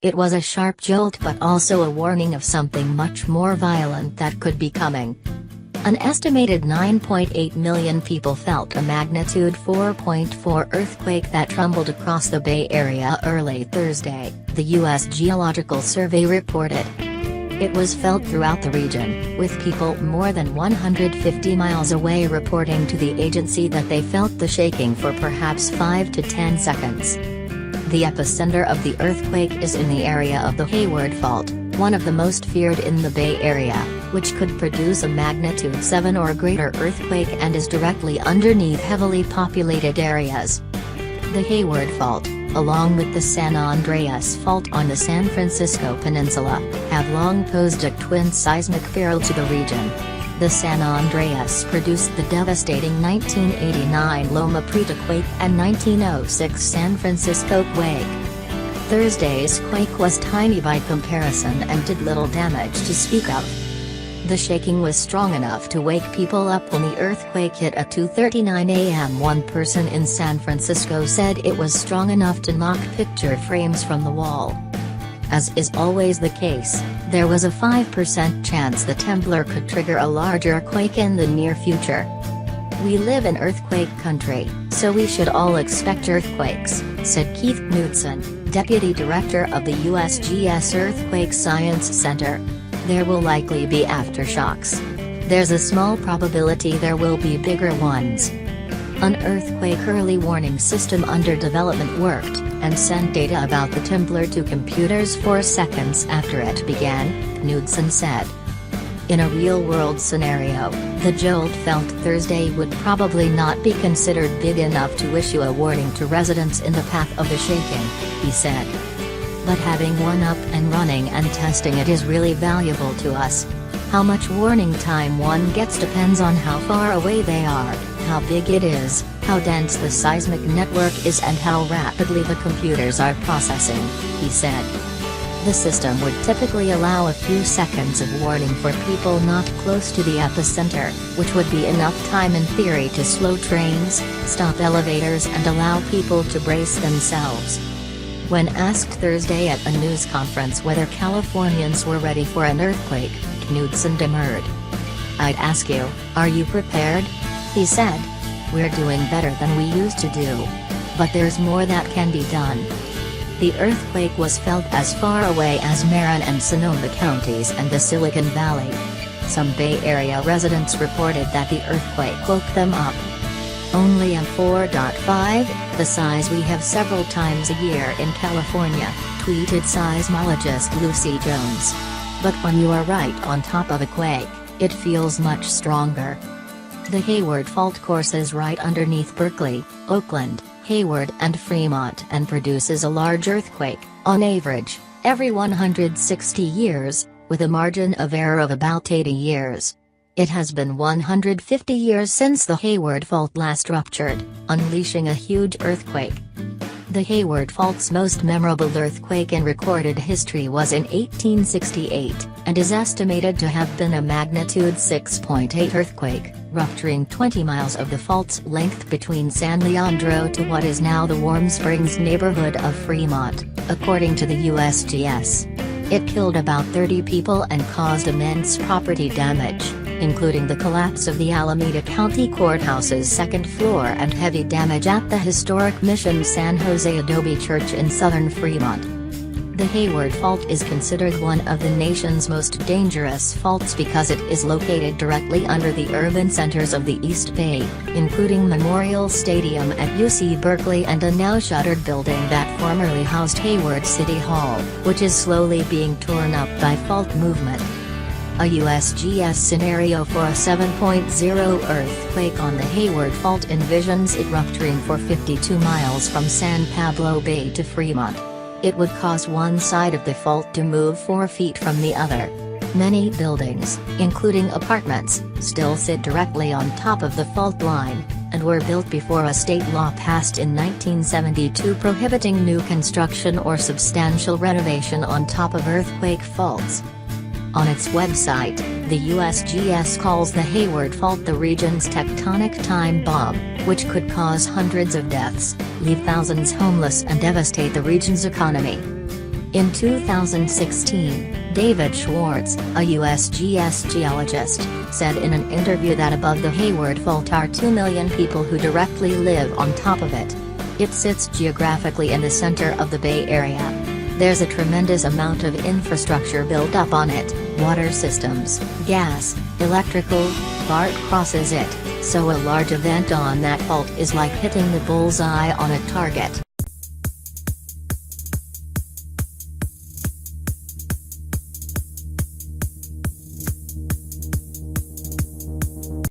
It was a sharp jolt but also a warning of something much more violent that could be coming. An estimated 9.8 million people felt a magnitude 4.4 earthquake that trembled across the Bay Area early Thursday, the U.S. Geological Survey reported. It was felt throughout the region, with people more than 150 miles away reporting to the agency that they felt the shaking for perhaps 5 to 10 seconds. The epicenter of the earthquake is in the area of the Hayward Fault, one of the most feared in the Bay Area, which could produce a magnitude 7 or greater earthquake and is directly underneath heavily populated areas. The Hayward Fault, along with the San Andreas Fault on the San Francisco Peninsula, have long posed a twin seismic peril to the region. The San Andreas produced the devastating 1989 Loma Prieta quake and 1906 San Francisco quake. Thursday's quake was tiny by comparison and did little damage to speak of. The shaking was strong enough to wake people up when the earthquake hit at 2:39 a.m. One person in San Francisco said it was strong enough to knock picture frames from the wall. As is always the case, there was a 5% chance the temblor could trigger a larger quake in the near future. "We live in earthquake country, so we should all expect earthquakes," said Keith Knudsen, Deputy Director of the USGS Earthquake Science Center. "There will likely be aftershocks. There's a small probability there will be bigger ones." An earthquake early warning system under development worked, and sent data about the temblor to computers 4 seconds after it began, Knudsen said. In a real-world scenario, the jolt felt Thursday would probably not be considered big enough to issue a warning to residents in the path of the shaking, he said. "But having one up and running and testing it is really valuable to us. How much warning time one gets depends on how far away they are, how big it is, how dense the seismic network is and how rapidly the computers are processing," he said. The system would typically allow a few seconds of warning for people not close to the epicenter, which would be enough time in theory to slow trains, stop elevators and allow people to brace themselves. When asked Thursday at a news conference whether Californians were ready for an earthquake, Knudsen demurred. "I'd ask you, are you prepared?" he said. "We're doing better than we used to do. But there's more that can be done." The earthquake was felt as far away as Marin and Sonoma counties and the Silicon Valley. Some Bay Area residents reported that the earthquake woke them up. "Only a 4.5, the size we have several times a year in California," tweeted seismologist Lucy Jones. "But when you are right on top of a quake, it feels much stronger." The Hayward Fault courses right underneath Berkeley, Oakland, Hayward and Fremont and produces a large earthquake, on average, every 160 years, with a margin of error of about 80 years. It has been 150 years since the Hayward Fault last ruptured, unleashing a huge earthquake. The Hayward Fault's most memorable earthquake in recorded history was in 1868, and is estimated to have been a magnitude 6.8 earthquake, rupturing 20 miles of the fault's length between San Leandro to what is now the Warm Springs neighborhood of Fremont, according to the USGS. It killed about 30 people and caused immense property damage, including the collapse of the Alameda County Courthouse's second floor and heavy damage at the historic Mission San Jose Adobe Church in southern Fremont. The Hayward Fault is considered one of the nation's most dangerous faults because it is located directly under the urban centers of the East Bay, including Memorial Stadium at UC Berkeley and a now-shuttered building that formerly housed Hayward City Hall, which is slowly being torn up by fault movement. A USGS scenario for a 7.0 earthquake on the Hayward Fault envisions it rupturing for 52 miles from San Pablo Bay to Fremont. It would cause one side of the fault to move 4 feet from the other. Many buildings, including apartments, still sit directly on top of the fault line, and were built before a state law passed in 1972 prohibiting new construction or substantial renovation on top of earthquake faults. On its website, the USGS calls the Hayward Fault the region's tectonic time bomb, which could cause hundreds of deaths, leave thousands homeless and devastate the region's economy. In 2016, David Schwartz, a USGS geologist, said in an interview that above the Hayward fault are 2 million people who directly live on top of it. It sits geographically in the center of the Bay Area. There's a tremendous amount of infrastructure built up on it, water systems, gas, electrical, BART crosses it, so a large event on that fault is like hitting the bullseye on a target.